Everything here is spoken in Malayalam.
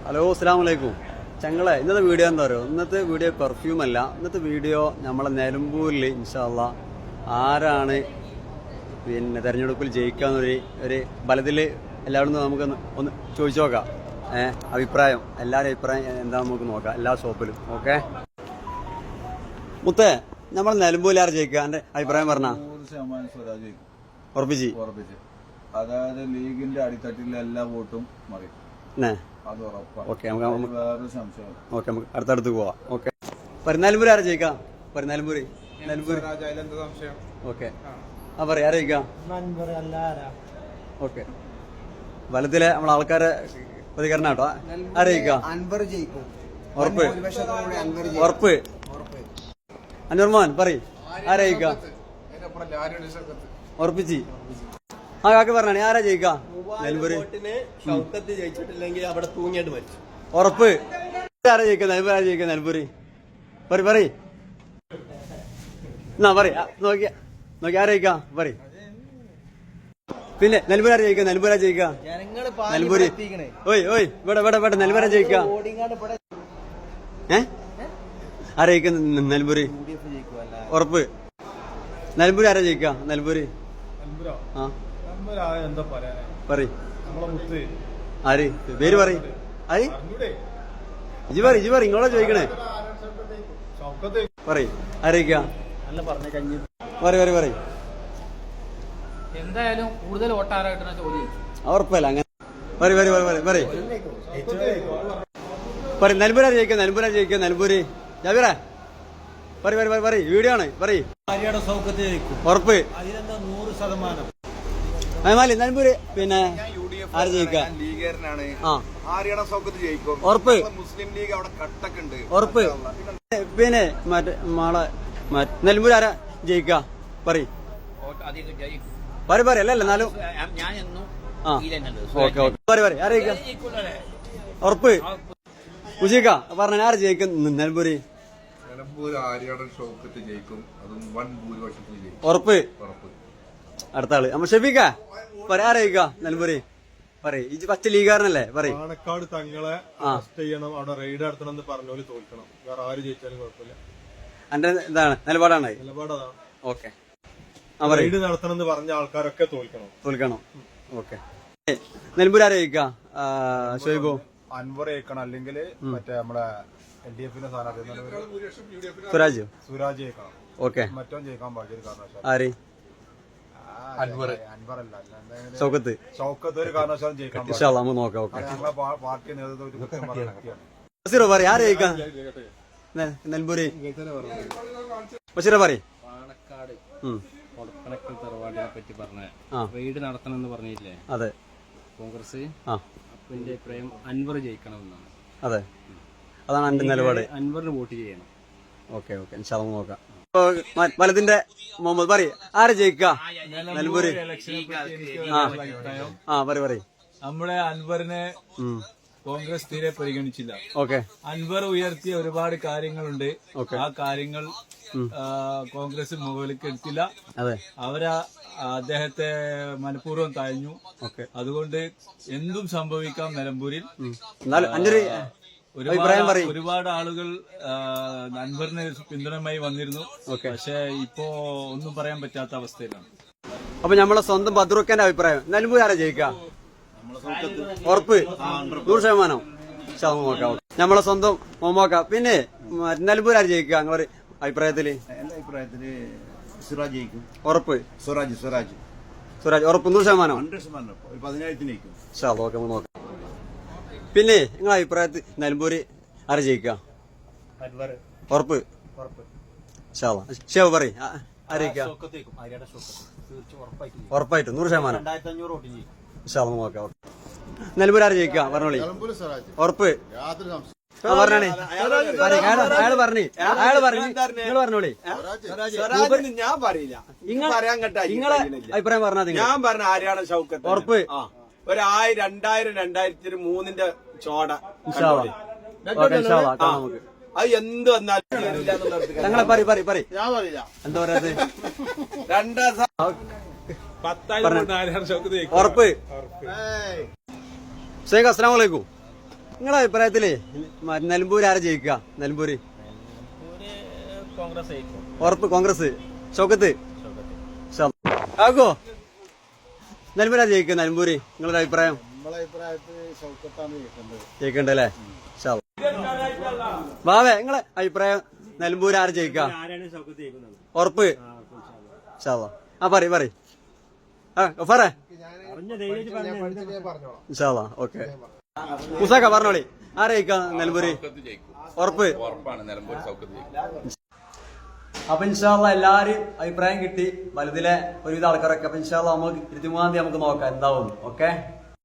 ഹലോ അസ്സലാമു അലൈക്കും. ഞങ്ങളെ ഇന്നത്തെ വീഡിയോ എന്താ പറയുക, ഇന്നത്തെ വീഡിയോ പെർഫ്യൂം അല്ല. ഇന്നത്തെ വീഡിയോ നമ്മളെ നിലമ്പൂരിൽ ഇൻഷാ അല്ലാ ആരാണ് തെരഞ്ഞെടുപ്പിൽ ജയിക്കാന്നൊരു ബലത്തിൽ എല്ലാവരും നമുക്ക് ഒന്ന് ചോദിച്ചു നോക്കാം. അഭിപ്രായം, എല്ലാവരും അഭിപ്രായം എന്താണെന്ന് നമുക്ക് നോക്കാം എല്ലാ ഷോപ്പിലും. ഓക്കെ മുത്തേ, നമ്മൾ നിലമ്പൂരിൽ ആര് ജയിക്കുക? എന്റെ അഭിപ്രായം പറഞ്ഞാ 100% ഉറപ്പിച്ച്. അതായത് ലീഗിന്റെ അടിത്തട്ടിലെ എല്ലാ വോട്ടും മറി. ഓക്കെ, നമുക്ക് അടുത്തടുത്ത് പോവാം. ഓക്കെ, നിലമ്പൂർ ആരാ ജയിക്കാം? നിലമ്പൂര് ഓക്കെ, ആ പറയാ ആരാ ജയിക്കാം? ഓക്കെ, വലത്തിലെ നമ്മളെ ആൾക്കാരെ പ്രതികരണം കേട്ടോ. ആരാ ജയിക്കാം? ഉറപ്പ് ഉറപ്പ്. അൻവർമാൻ പറയ്, ആരാ ജയിക്കാം? ഉറപ്പിച്ച്. ആ കാക്ക പറഞ്ഞാണ് ആരാ ജയിക്കാ? നിലമ്പൂര് അവിടെ തൂങ്ങിയിട്ട് മരിച്ചു. ഉറപ്പ്. ആരാ ജയിക്കുക? നിലമ്പൂർ ആരാ ജയിക്കുക? നിലമ്പൂര് പറയ് എന്നാ പറയാ. നോക്കി ആരാ ജയിക്കാ? പറയ്. പിന്നെ നിലമ്പൂർ ആരാ ജയിക്കുക? നിലമ്പൂർ ആരാ ജയിക്കുക? നിലമ്പൂര് ഇവിടെ നിലമ്പൂരാ ജയിക്കുക? ആരാ ജയിക്കുക? നിലമ്പൂര് ഉറപ്പ്. നിലമ്പൂർ ആരാ ജയിക്കുക? നിലമ്പൂര് എന്താ പറയാ പറയ്. ആര് പേര് പറയ്. ആര് ഇജി പറ ഇങ്ങോട്ടാ ചോദിക്കണേ. പറയ് ആരയിക്ക? പറയ്. എന്തായാലും കൂടുതൽ വോട്ടാരായിട്ടാണ് ചോദ്യം. ഉറപ്പല്ല അങ്ങനെ. പറയ് നിലമ്പൂരാ ജയിക്കുക? നിലമ്പൂര് ജാബിറ പറയ്. വീഡിയോ ആണ്. പറയ്. ഉറപ്പ്. നിലമ്പൂര് പിന്നെ ആര് ജയിക്കുക? ഉറപ്പ്. മുസ്ലിം ലീഗ് അവിടെ കട്ടക്കുണ്ട്. ഉറപ്പ്. പിന്നെ നിലമ്പൂർ ആരാ ജയിക്കുക? പറയ് അല്ലല്ല എന്നാലും പറയ് ആരാ ജയിക്കുക? ഉറപ്പ്. ഉജിക്ക പറഞ്ഞ ആര് ജയിക്കും? നിലമ്പൂര് ഉറപ്പ്. അടുത്ത ആള് നമ്മ ഷെഫീക്ക പറയാ ആരാ ജയിക്കുക? നിലമ്പൂര് പറയ്. ഇത് ഫസ്റ്റ് ലീഗുകാരനല്ലേ? പറയ്. പാണക്കാട് തങ്ങളെ ചെയ്യണം, അവിടെ റെയ്ഡ് നടത്തണം എന്ന് പറഞ്ഞോല് തോൽക്കണം. വേറെ ആര് ജയിച്ചാലും കുഴപ്പമില്ല. എന്റെ ഇതാണ് നിലപാടാണ്. നിലപാടതാണ്. ഓക്കെ, റെയ്ഡ് നടത്തണം എന്ന് പറഞ്ഞ ആൾക്കാരൊക്കെ തോൽക്കണം. ഓക്കെ, നിലമ്പൂർ ആരാ ജയിക്കുക? ഷോയിബോ അൻവർ ജയിക്കണം, അല്ലെങ്കിൽ മറ്റേ നമ്മുടെ LDF-ന്റെ സ്ഥാനാർത്ഥി സുരാജ് ജയിക്കണം. ഓക്കെ, മറ്റോ ജയിക്കാൻ പാടിയ കാരണവശാൽ ആര്? അൻവറല്ല, ഷൗക്കത്ത് ഒരു കാരണവശാലും ജയിക്കാൻ നമുക്ക് നോക്കാം. ഓക്കെ, ഞങ്ങളെ പാർട്ടി നേതൃത്വം ബഷീറോ പറയ് ആരാ ജയിക്കുക? നിലമ്പൂര് ബഷീറ പറയ്. പാണക്കാട് കൊടപ്പനക്കൽ തറവാടിനെ പറ്റി പറഞ്ഞ റെയ്ഡ് നടത്തണം എന്ന് പറഞ്ഞില്ലേ? അതെ, കോൺഗ്രസ്. എന്റെ അഭിപ്രായം അൻവർ ജയിക്കണം എന്നാണ്. അതെ, അതാണ് എന്റെ നിലപാട്. അൻവറിന് വോട്ട് ചെയ്യണം. ഓക്കെ, നോക്കാം. വലത്തിന്റെ മുഹമ്മദ് പറയ് ആരാ ജയിക്കുക? നിലമ്പൂര് പറയ്. നമ്മുടെ അൻവറിനെ കോൺഗ്രസ് തീരെ പരിഗണിച്ചില്ല. ഓക്കെ, അൻവർ ഉയർത്തിയ ഒരുപാട് കാര്യങ്ങളുണ്ട്. ആ കാര്യങ്ങൾ കോൺഗ്രസ് മുകളിലേക്ക് എടുത്തില്ല. അതെ, അദ്ദേഹത്തെ മനഃപൂർവ്വം തഴഞ്ഞു. അതുകൊണ്ട് എന്തും സംഭവിക്കാം നിലമ്പൂരിൽ. ഒരുപാട് ആളുകൾ അൻവറിന് പിന്തുണയുമായി വന്നിരുന്നു. പക്ഷെ ഇപ്പോ ഒന്നും പറയാൻ പറ്റാത്ത അവസ്ഥയിലാണ്. അപ്പൊ നമ്മളെ സ്വന്തം ബദ്രുഖാന്റെ അഭിപ്രായം നിലമ്പൂർ ആരാ ജയിക്കുക? ഉറപ്പ് 100%. നോക്കാം. നമ്മളെ സ്വന്തം മോമോക്ക. പിന്നെ നിലമ്പൂർ ആര് ജയിക്കുക നിങ്ങളൊരു അഭിപ്രായത്തില്? എന്റെ അഭിപ്രായത്തില് സുരാജ് ജയിക്കും. ഉറപ്പ്. സുരാജ് ഉറപ്പ് 100%. 10,000 ഓക്കെ, നോക്കാം. പിന്നെ നിങ്ങളെ അഭിപ്രായത്തിൽ നിലമ്പൂര് ആരാ ജയിക്കുക? ഉറപ്പ്. ഷേവ് പറയ് ആരാ ജയിക്കുക? ഉറപ്പായിട്ടും 100%. നോക്കാം. നിലമ്പൂർ ആരാ ജയിക്കുക? പറഞ്ഞോളി. ഉറപ്പ്. പറഞ്ഞേ അയാള് പറഞ്ഞു നിങ്ങൾ പറഞ്ഞോളി. ഞാൻ പറയില്ല, നിങ്ങളെ അഭിപ്രായം പറഞ്ഞാൽ ഞാൻ പറഞ്ഞ ആര്യാടൻ ഷൗക്കത്ത്. ഉറപ്പ്. 2000, 2003 ചോട അത് എന്ത് വന്നാലും ഞങ്ങളെ പറയ്. ഞാൻ പറയില്ല. എന്താ പറയാ? രണ്ടാം ഉറപ്പ്. അസ്സലാമു അലൈക്കും. നിങ്ങളെ അഭിപ്രായത്തിലേ നിലമ്പൂർ ആരാ ജയിക്കുക? നിലമ്പൂര് കോൺഗ്രസ് ആയിരിക്കും. ഉറപ്പ് കോൺഗ്രസ്. ഷൗക്കത്ത് ആക്കോ നിലമ്പൂർ ആരാ ജയിക്കുക? നിലമ്പൂര് നിങ്ങളുടെ അഭിപ്രായം? ജയിക്കണ്ടല്ലേ? ബാവേ നിങ്ങളെ അഭിപ്രായം നിലമ്പൂർ ആരാ ജയിക്കുക? ഉറപ്പ്? ആ പറ പറ ഓക്കെ. മുസാക്ക പറഞ്ഞോളി, ആരാ ജയിക്കുക നിലമ്പൂര്? ഉറപ്പ്? അപ്പൊ ഇൻഷാല്ല എല്ലാരും അഭിപ്രായം കിട്ടി വലുതിലെ ഒരുവിധ ആൾക്കാരൊക്കെ. അപ്പൊ ഇൻഷാല്ല നമുക്ക് 23-ാം തീയതി നമുക്ക് നോക്കാം എന്താവും. ഓക്കെ.